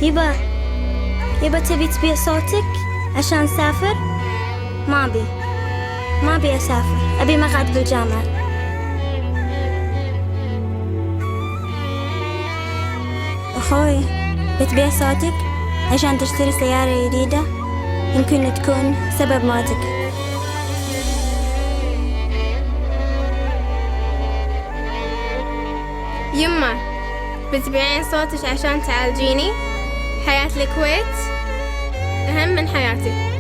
يبا تبي تبيع صوتك عشان نسافر؟ ما أبي أسافر، أبي مقعد بالجامعة. أخوي، بتبيع صوتك عشان تشتري سيارة جديدة يمكن تكون سبب موتك. يما، بتبيعين صوتك عشان تعالجيني؟ حياة الكويت أهم من حياتي.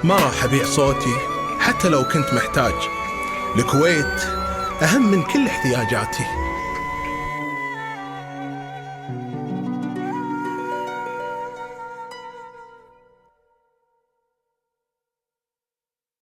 ما راح أبيع صوتي حتى لو كنت محتاج. الكويت أهم من كل احتياجاتي.